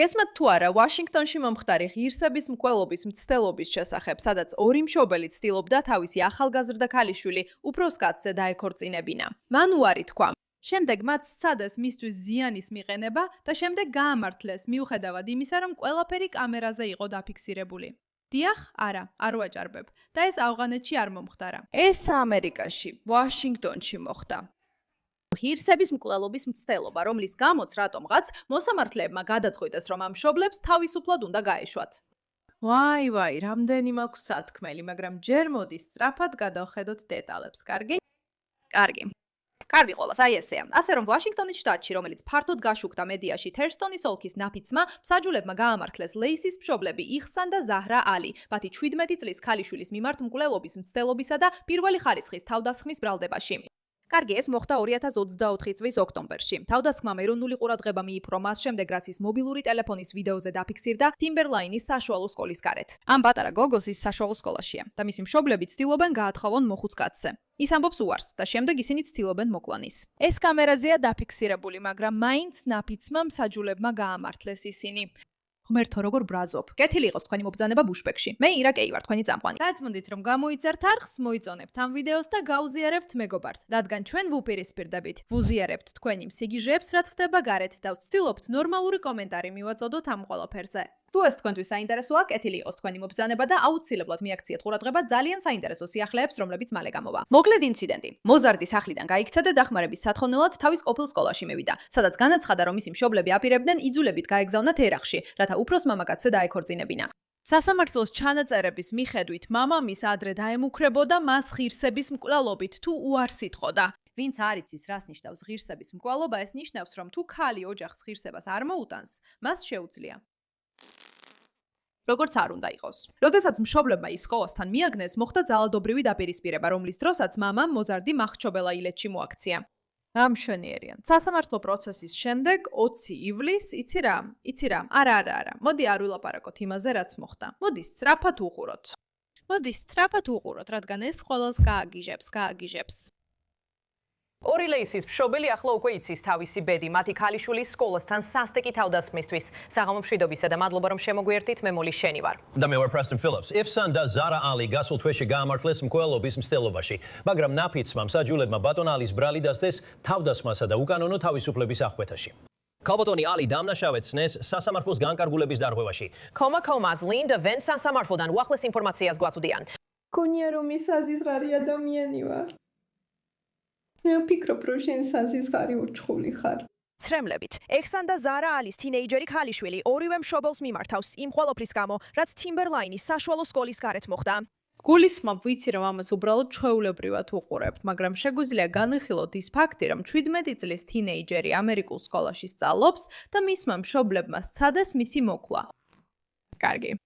გესმათ თუ არა, ვაშინგტონში მომხდარი ღირსების მკვლელობის მცდელობის შესახებ, სადაც ორი მშობელი ცდილობდა თავისი ახალგაზრდა ქალიშვილი უფროს კაცზე დაექორწინებინა. მან უარი თქვა. შემდეგ მათ სცადეს მისთვის ზიანის მიყენება და შემდეგ გაამართლეს მიუხედავად იმისა, რომ ყველაფერი კამერაზე იყო დაფიქსირებული. დიახ, არა, არ ვაჭარბებ. და ეს ავღანეთში არ მომხდარა. ეს ამერიკაში, ვაშინგტონში მოხდა. ღირსების მკვლელობის მცდელობა, რომლის გამოც რატომღაც მოსამართლეებმა გადაწყვიტეს, რომ ამ მშობლებს თავისუფლად უნდა გაეშვათ. ვაი, რამდენი მაქვს სათქმელი, მაგრამ ჯერ მოდი სწრაფად გადავხედოთ დეტალებს. კარგი? კარგი ყოლას, აი ესეა. ასე რომ ვაშინგტონის შტატში, რომელიც ფართოდ გაშუქდა მედიაში თერსტონის ოლქის ნაფიცმა, მსაჯულებმა გაამართლეს ლეისის მშობლები იხსან და ზაჰრა ალი, მათი 17 წლის ქალიშვილის მიმართ მკვლელობის მცდელობისა და პირველი ხარისხის თავდასხმის ბრალდებაში. კარგი, ეს მოხდა 2024 წლის ოქტომბერში. თავდასხმამ ეროვნული ყურადღება მიიპყრო მას შემდეგ, რაც ის მობილური ტელეფონის ვიდეოზე დაფიქსირდა ტიმბერლაინის საშუალო სკოლის გარეთ. ამ პატარა გოგოს ის საშუალო სკოლაშია და მისი მშობლები ცდილობენ გაათხოვონ მოხუც კაცზე. ის ამბობს უარს და შემდეგ ისინი ცდილობენ მოკლან ის. ეს კამერაზეა დაფიქსირებული, მაგრამ მაინც ნაფიცმა მსაჯულებმა გაამართლეს ისინი. ღმერთო, როგორ ბრაზობ. კეთილი იყოს თქვენი მობრძანება ბუშპეკში. მე ირაკეი ვარ, თქვენი წამყვანი. გაწმუნდით, რომ გამოიწერთ არხს, მოიწონებთ ამ ვიდეოს და გაუზიარებთ მეგობარს, რადგან ჩვენ ვუპირისპირდებით. ვუზიარებთ თქვენი მსიგიჟეებს, რაც ხდება გარეთ და ვცდილობთ ნორმალური კომენტარი მივაწოდოთ ამ ყველაფერზე. თუ ეს თქვენთვის საინტერესოა, კეთილი იყოს თქვენი მობრძანება და აუცილებლად მიაქციეთ ყურადღება ძალიან საინტერესო სიახლეებს, რომლებიც მალე გამოვა. მოკლედ ინციდენტი. მოზარდი სახლიდან გაიქცა და დახმარების სათხოვნელად თავის ყოფილ სკოლაში მივიდა, სადაც განაცხადა, რომ მისი მშობლები აპირებდნენ იძულებით გაეგზავნა თერახში, რათა უფროს მამაკაცზე დაექორწინებინა. სასამართლოს ჩანაწერების მიხედვით, მამამის ადრე დაემუქრებოდა მას ღირსების მკვლელობით თუ უარს იტყოდა. ვინც არ იცის, რას ნიშნავს ღირსების მკვლელობა, ეს ნიშნავს, რომ თუ ქალი ოჯახს ღირსებას არ მოუტანს, მას შეუძლია. როგორც არ უნდა იყოს. როდესაც მშობლებმა ის სკოლასთან მიაგნეს, მოხდა ძალადობრივი დაპირისპირება, რომლის დროსაც მამამ მოზარდი მახრჩობელა ილეთში მოაქცია. ამშვენიერიან. სასამართლო პროცესის შემდეგ 20 ივლისს, იცი რა, არა. მოდი არ ვილაპარაკოთ იმაზე, რაც მოხდა. მოდი სწრაფად უყუროთ, რადგან ეს ყველას გააგიჟებს. ორი ლეისის მშობელი ახლა უკვე იცის თავისი ბედი მათი ქალიშვილის სკოლასთან სასტიკი თავდასხმისთვის. საღამო მშვიდობისა და მადლობა რომ შემოგვიერთით, მე მოლი შენი ვარ. და მე ვარ Preston Phillips. Ifsan და Zara Ali გასულ თვეში გაამართლეს მკვლელობის მცდელობაში, მაგრამ ნაფიცმა მსაჯულებმა ბატონ ალის ბრალი დასდეს თავდასხმასა და უკანონო თავისუფლების აღკვეთაში. ქალბატონი ალი დამნაშავედ ცნეს სასამართლოს განკარგულების დარღვევაში. ქომას ლინდა ვენ სასამართლოდან უახლეს ინფორმაციას გვაწვდიან. გონია რომ ის აზიზღარი ადამიანი ვარ. მე ვფიქრობ, რომ შენ საზიზღარი ურჩხული ხარ. ცრემლებით. ეხსან და ზარა ალის თინეიჯერი ქალიშვილი ორივე მშობელს მიმართავს იმ ყველაფრის გამო, რაც ტიმბერლაინის საშუალო სკოლის გარეთ მოხდა. გულისხმობ, ვიცი რომ ამას უბრალოდ ჩვეულებრივად უყურებთ, მაგრამ შეგვიძლია განვიხილოთ ის ფაქტი, რომ 17 წლის თინეიჯერი ამერიკულ სკოლაში სწავლობს და მისმა მშობლებმა სცადეს მისი მოკვლა. კარგი.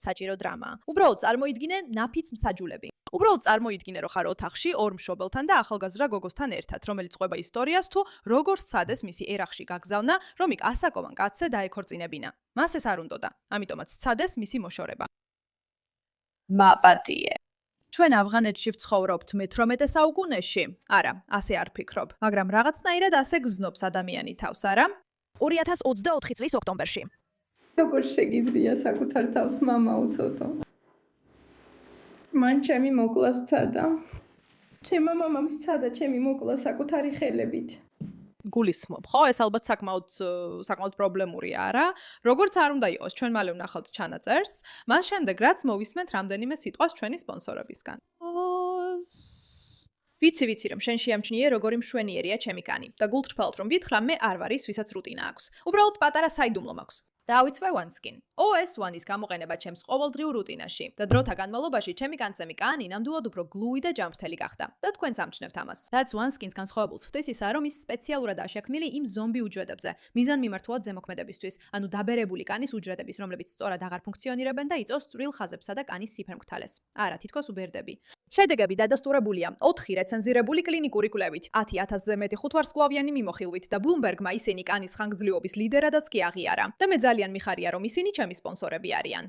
საჭირო დრამა. უბრალოდ წარმოიდგინე ნაფიც მსაჯულები. უბრალოდ წარმოიდგინე, რომ ხარ ოთახში ორ მშობელთან და ახალგაზრდა გოგოსთან ერთად, რომელიც ყვება ისტორიას თუ როგორ სცადეს მისი ერახში გაგზავნა, რომ იქ ასაკოვან კაცზე დაექორწინებინა. მას ეს არ უნდოდა, ამიტომაც სცადეს მისი მოშორება. მაპატიე. ჩვენ ავღანეთში ვცხოვრობთ მე-18 საუკუნეში. არა, ასე არ ფიქრობ, მაგრამ რაღაცნაირად ასე გზნობს ადამიანი თავს, არა? 2024 წლის ოქტომბერში. როგორ შეგიძლია საკუთარ თავს მამა უწოდო? მან ჩემი მოკლა სცადა. ჩემმა მამამ სცადა ჩემი მოკლა საკუთარი ხელებით. გულისხმობ, ხო? ეს ალბათ საკმაოდ პრობლემურია, არა? როგორც არ უნდა იყოს, ჩვენ მალე ვნახავთ ჩანაწერს, მას შემდეგ რაც მოვისმენთ რამდენიმე სიტყვას ჩვენი სპონსორებისგან. ვიცი რომ შენ შეამჩნიე როგორი მშვენიერია ჩემი კანი და გულთრფალთ რომ ვითხრა მე არ ვარ ის ვისაც რუტინა აქვს. უბრალოდ პატარა საიდუმლო მაქვს. დავიცვე OneSkin. OS1-ის გამოყენება ჩემს ყოველდღიურ რუტინაში და დროთა განმავლობაში ჩემი განცემი კანი ნამდვილად უფრო გლუი და ჯანმრთელი გახდა და თქვენც ამჩნევთ ამას. რაც OneSkin-ს განსხვავებულს ხდის ისაა, რომ ის სპეციალურად აშექმნილი იმ ზომბი უჯრედებზე, მიზანმიმართულად ზემოქმედებისთვის, ანუ დაბერებული კანის უჯრედების, რომლებიც სწორად აღარ ფუნქციონირებენ და იწვევს წვრილ ხაზებსა და კანის სიფერმქთალეს. არა, თითქოს უბერდები. შედეგები დადასტურებულია 4 რეცენზირებული კლინიკური კვლევით, 10,000-ზე მეტი ხუთვარსკვლავიანი მიმოხილვით და Bloomberg-მა ისინი კანის ხანგრძლივობის ლიდერადაც კი აღიარა. და მე ძალიან მიხარია, რომ ისინი ჩემი სპონსორები არიან.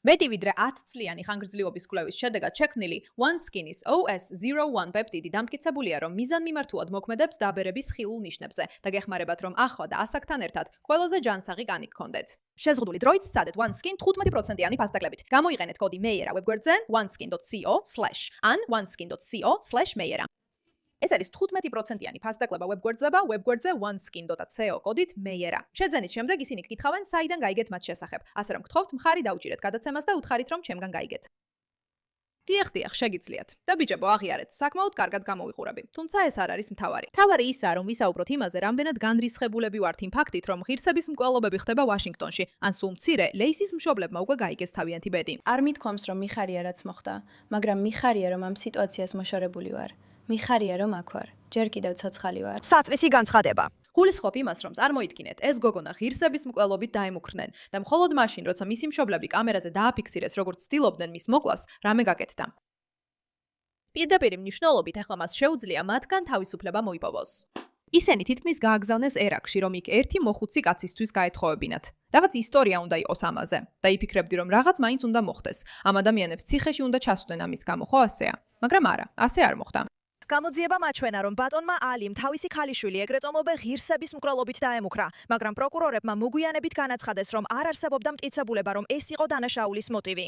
მეტი ვიდრე 10 წლიანი ხანგრძლივობის კვლევის შედეგად შექმნილი OneSkin-ის OS01 პეპტიდი დამტკიცებულია, რომ მიზანმიმართულად მოქმედებს დაბერების ხილულ ნიშნებზე და გეხმარებათ, რომ ახლა და ასაკთან ერთად ყველაზე ჯანსაღი კანი გქონდეთ. შეზღუდული დროით სცადეთ OneSkin 15%-იანი ფასდაკლებით. გამოიყენეთ კოდი MEIERA webგვერდზე oneskin.co/ან oneskin.co/MEIERA. ეს არის 15%-იანი ფასდაკლება webგვერდზე webგვერდზე oneskin.co კოდით MEIERA. შეძენის შემდეგ ისინი გკითხავენ, საიდან გაიგეთ მათ შესახებ. ასე რომ გთხოვთ, მხარი დაუჭირეთ გადაცემას და უთხარით, რომ ჩემგან გაიგეთ. დიახ, შეგიძლიათ. და ბიჭებო, აღიარეთ, საკმაოდ კარგად გამოვიყურები. თუმცა ეს არ არის მთავარი. მთავარი ისაა, რომ ვისაუბროთ იმაზე, რამდენად განრისხებულები ვართ იმ ფაქტით, რომ ღირსების მკვლელობები ხდება ვაშინგტონში, ან სულ მცირე, ლეისის მშობლებმა უკვე გაიგეს თავიანთი ბედი. არ მithkoms, რომ მიხარია რაც მოხდა, მაგრამ მიხარია, რომ ამ სიტუაციას მოშორებული ვარ. მიხარია, რომ აქ ვარ. ჯერ კიდევ ცოცხალი ვარ. საწვისი განცხადება. გულისხმობ იმას, რომ წარმოიდგინეთ, ეს გოგონა ღირსების მკვლელობით დაემუქრნენ და მხოლოდ მაშინ, როცა მისი მშობლები კამერაზე დააფიქსირეს, როგორც ცდილობდნენ მის მოკლას, რამე გაკეთდა. პირდაპირ მნიშვნელობით ახლა მას შეუძლია მათგან თავისუფლება მოიპოვოს. ისინი თითქმის გააგზავნეს ერაკში, რომ იქ ერთი მოხუცი კაცისთვის გაეთხოვებინათ. რაღაც ისტორია უნდა იყოს ამაზე და იფიქრებდი, რომ რაღაც მაინც უნდა მოხდეს. ამ ადამიანებს ციხეში უნდა ჩასვდნენ ამის გამო, ხო ასეა? მაგრამ არა, ასე არ მოხდა. გამოძიება მაჩვენა, რომ ბატონმა ალიმ თავისი ქალიშვილი ეგრეთ წოდებული ღირსების მკვლელობით დაემუქრა, მაგრამ პროკურორებმა მოგვიანებით განაცხადეს, რომ არ არსებობდა მტკიცებულება, რომ ეს იყო დანაშაულის მოტივი.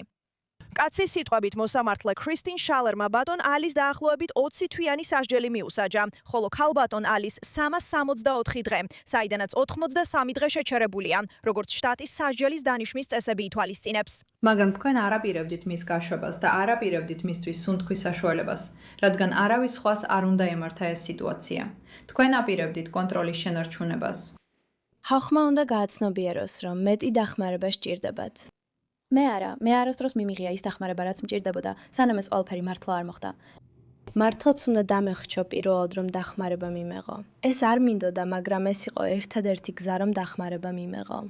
კაცის სიტყვებით მოსამართლე ქრისტინ შალერმა ბატონ ალის დაახლოებით 20 თვიანი სასჯელი მიუსაჯა, ხოლო ქალბატონ ალის 364 დღე, საიდანაც 83 დღე შეჩერებულია, როგორც შტატის სასჯელის დანიშვნის წესები ითვალისწინებს. მაგრამ თქვენ არ აპირებდით მის გაშვებას და არ აპირებდით მისთვის სუნთქვის საშუალებას, რადგან არავის სხვას არ უნდა ემართა ეს სიტუაცია. თქვენ აპირებდით კონტროლის შენარჩუნებას. ხალხმა უნდა გააცნობიეროს, რომ მეტი დახმარება სჭირდებათ. მე არასდროს მიმიღია ის დახმარება, რაც მჭირდებოდა, სანამ ეს ყველაფერი მართლა არ მოხდა. მართლაც უნდა დამეხჩო პირველად, რომ დახმარება მიმეღო. ეს არ მინდოდა, მაგრამ ეს იყო ერთადერთი გზა, რომ დახმარება მიმეღო.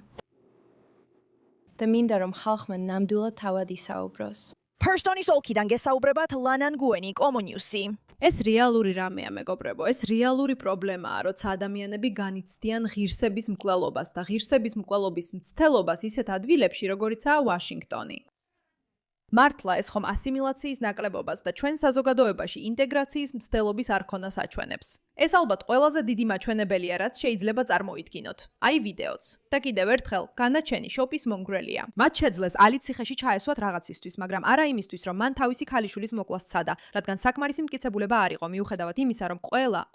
და მინდა, რომ ხალხმა ნამდვილად თავად ისაუბროს. Personis ოლქიდან გესაუბრებათ ლანან გუენი, კომუნიუსი. ეს რეალური რამეა, მეგობრებო, ეს რეალური პრობლემაა, როცა ადამიანები განიცდიან ღირსების მკვლელობას და ღირსების მკვლელობის მცდელობას ისეთ ადგილებში, როგორიცაა ვაშინგტონი. მართლა ეს ხომ ასიმილაციის ნაკლებობას და ჩვენ საზოგადოებაში ინტეგრაციის მცდელობის არქონას აჩვენებს. ეს ალბათ ყველაზე დიდი მაჩვენებელია, რაც შეიძლება წარმოიდგინოთ. აი ვიდეოც. და კიდევ ერთხელ, განაჩენი შოპის მომგვრელია. მათ შეძლეს ალი ციხეში ჩაესვათ რაღაცისთვის, მაგრამ არა იმისთვის, რომ მან თავისი ქალიშვილის მოკლა სცადა, რადგან საკმარისი მტკიცებულება არ იყო, მიუხედავად იმისა, რომ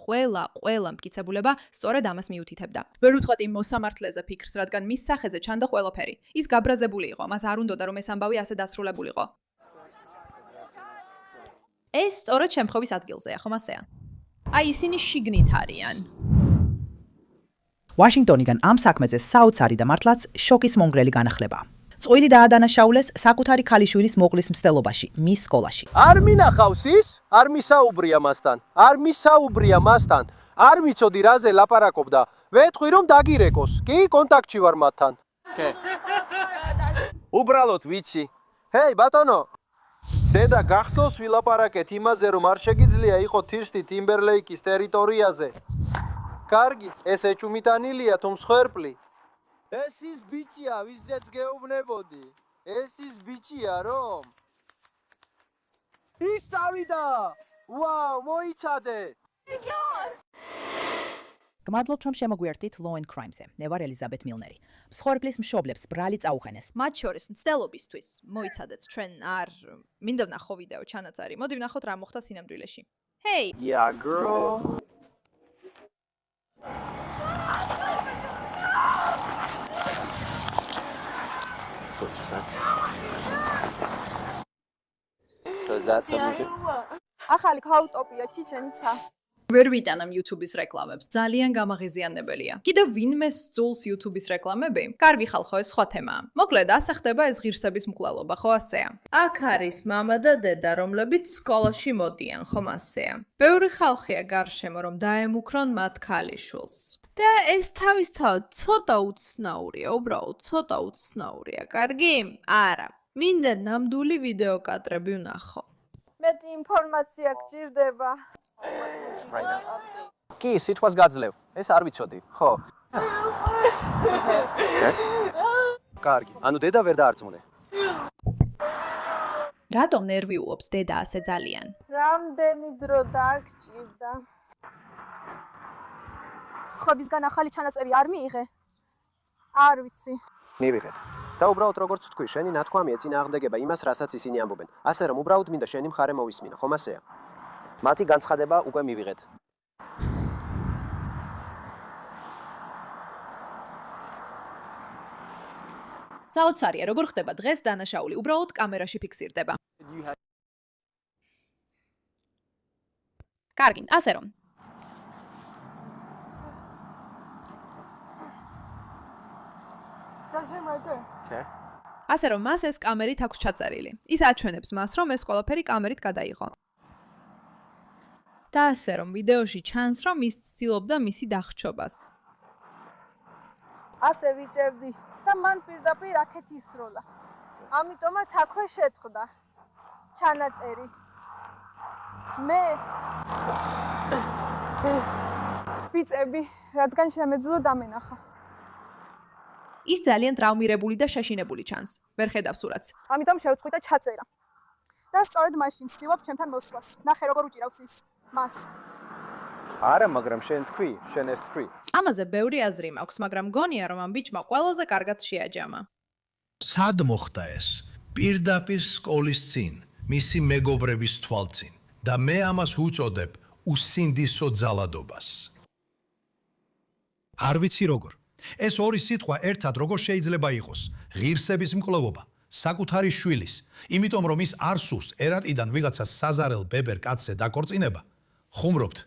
ყველა მტკიცებულება სწორედ ამას მიუთითებდა. ვერ უთხოვთ იმ მოსამართლეზე ფიქრს, რადგან მის სახეზე ჩანდა ყველაფერი. ის გაბრაზებული იყო, მას არ უნდოდა, რომ ეს ამბავი ასე დასრულებულიყო. ეს სწორედ შემთხვევის ადგილზეა, ხომ ასეა? აი ისინი შიგნით არიან. ვაშინგტონიდან ამ საქმეზე საოცარი და მართლაც შოკის მომგვრელი განახლება. წყვილი დაადანაშაულეს საკუთარი ქალიშვილის მოკლის მცდელობაში, მის სკოლაში. არ მინახავს ის? არ მისაუბრია მასთან. არ ვიცოდი რაზე ლაპარაკობდა. ვეთქვი რომ დაგირეკოს. კი, კონტაქტში ვარ მათთან. უბრალოდ ვიცი. ჰეი, ბატონო. დედა, გახსოვს ვილაპარაკეთ იმაზე, რომ არ შეგიძლია იყო თირსტი ტიმბერლეიკის ტერიტორიაზე. კარგი, ეს ეჭუმიტანილია თუ მსხვერპლი. ეს ის ბიჭია, ვისაც გეუბნებოდი. ეს ის ბიჭია, რომ ის წავიდა. ვაუ, მოიცადე. გმადლობთ, რომ შემოგვიერთდით Law and Crime-ზე. მე ვარ ელიზაბეთ მილნერი. მსხვერპლის მშობლებს ბრალი წაუხენეს. მათ შორის მცდელობისთვის მოიცადეთ ჩვენ არ მინდა ვნახო ვიდეო ჩანაწერი. მოდი ვნახოთ რა მოხდა სინამდვილეში. Hey! Yeah, girl. So is that something? ახალი ქაუტოპია ჩიჩენიცა. ვერ ვიტანამ YouTube-ის რეკლამებს, ძალიან გამაღიზიანებელია. კიდევ ვინმე სძულს YouTube-ის რეკლამები? კარგი ხალხო, ეს სხვა თემაა. მოკლედ, ასე ხდება ეს ღირსების მკვლელობა, ხო ასეა? აქ არის მამა და დედა, რომლებიც სკოლაში მოდიან, ხომ ასეა? ბევრი ხალხია გარშემო, რომ დაემუქრონ მათ ქალიშვილს. და ეს თავისთავად ცოტა უცნაურია, უბრალოდ ცოტა უცნაურია, კარგი? არა. მინდა ნამდვილი ვიდეო კადრები ვნახო. მეტი ინფორმაცია გჭირდება. კი, სიტყვას გაძლევ. ეს არ ვიცოდი, ხო? კარგი. ანუ დედა ვერ დაარწმუნე. რატომ ნერვიულობს დედა ასე ძალიან? რამდენი დრო დაგჭირდა? ხობისგან ახალი ჩანაწერი არ მიიღე? არ ვიცი. მივიღეთ. და უბრალოდ როგორც თქვი, შენი ნათქვამი ეწინააღმდეგება იმას, რასაც ისინი ამბობენ. ასე რომ უბრალოდ მინდა შენი მხარე მოვისმინო, ხომ ასეა? მათი განცხადება უკვე მივიღეთ. საოცარია, როგორ ხდება დღეს დანაშაული, უბრალოდ კამერაში ფიქსირდება. კარგი, ასე რომ ასე რომ მას ეს კამერით აქვს ჩაწერილი. ის აჩვენებს მას, რომ ეს ყველაფერი კამერით გადაიღო. და ასე რომ ვიდეოში ჩანს, რომ ის ცდილობდა მისი დახრჩობას. ასე ვიჭერდი და მან პირდაპირ აქეთ ისროლა. ამიტომაც აქვე შეტყდა ჩანაწერი. მე ვიწები, რადგან შემეძლო დამენახა. ის ძალიან ტრავმირებული და შეშინებული ჩანს. ვერ ხედავს სურათს. ამიტომ შევწყვი და ჩაწერა. და სწორედ მაშინ ვცდილობ ჩემთან მოსვლას. ნახე როგორ უჭირავს ის მას. არა, მაგრამ შენ თქვი, შენ ეს თქვი. ამაზე ბევრი აზრი მაქვს, მაგრამ გონია რომ ამ ბიჭმა ყველაზე კარგად შეაჯამა. სად მოხდა ეს? პირდაპირ სკოლის წინ, მისი მეგობრების თვალწინ და მე ამას უწოდებ უსინდისო ძალადობას. არ ვიცი როგორ. ეს ორი სიტყვა ერთად როგორ შეიძლება იყოს? ღირსების მკვლელობა, საკუთარი შვილის, იმიტომ რომ ის არ სურს ერატიდან ვიღაცას საზარელ ბებერ კაცზე დაკორწინება. ხუმრობთ.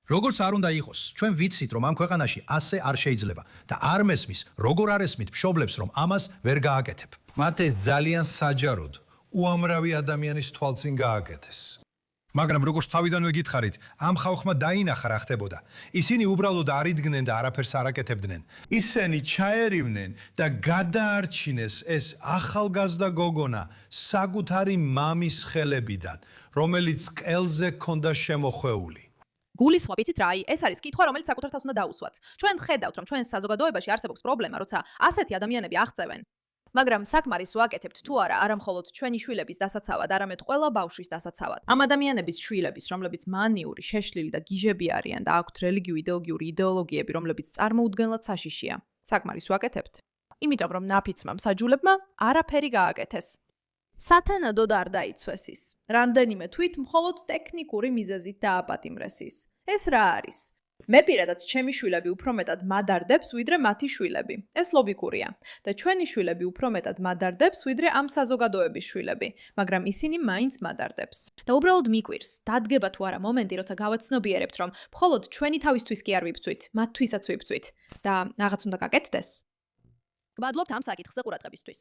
როგორც არ უნდა იყოს, ჩვენ ვიცით რომ ამ ქვეყანაში ასე არ შეიძლება და არ მესმის, როგორ არ ესმით მშობლებს რომ ამას ვერ გააკეთებ. მათ ეს ძალიან საჯაროდ უამრავი ადამიანის თვალწინ გააკეთეს. მაგრამ როგორც თავიდანვე გითხარით, ამ ხალხმა დაინახა რა ხდებოდა. ისინი უბრალოდ არ იდგნენ და არაფერს არ აკეთებდნენ. ისინი ჩაერივნენ და გადაარჩინეს ეს ახალგაზრდა გოგონა საკუთარი მამის ხელებიდან, რომელიც ყელზე ჰქონდა შემოხვეული. გულისხმობ, იცით რა, ეს არის კითხვა, რომელიც საკუთარ თავს უნდა დაუსვათ. ჩვენ ხედავთ, რომ ჩვენ საზოგადოებაში არსებობს პრობლემა, როცა ასეთი ადამიანები აღწევენ. მაგრამ საკმარის ვაკეთებთ თუ არა, არა მხოლოდ ჩვენი შვილების დასაცავად, არამედ ყველა ბავშვის დასაცავად. ამ ადამიანების შვილების, რომლებიც მანიური, შეშლილი და გიჟები არიან და აქვთ რელიგიო-იდეოლოგიური იდეოლოგიები, რომლებიც წარმოუდგენლად საშიშია. საკმარის ვაკეთებთ. იმიტომ რომ ნაფიცმა მსაჯულებმა არაფერი გააკეთეს. სათანადოდ არ დაიცვეს ის. რამდენიმე თვით მხოლოდ ტექნიკური მიზეზით დააპატიმრეს ის. ეს რა არის? მე პირადად ჩემი შვილები უფრო მეტად მადარდებს, ვიდრე მათი შვილები. ეს ლოგიკურია. და ჩვენი შვილები უფრო მეტად მადარდებს, ვიდრე ამ საზოგადოების შვილები, მაგრამ ისინი მაინც მადარდებს. და უბრალოდ მიკვირს, დადგება თუ არა მომენტი, როცა გავაცნობიერებთ, რომ მხოლოდ ჩვენი თავისთვის კი არ ვიფცვით, მათთვისაც ვიფცვით და რაღაც უნდა გაკეთდეს. გბადლობთ ამ საკითხზე ყურადღებისთვის.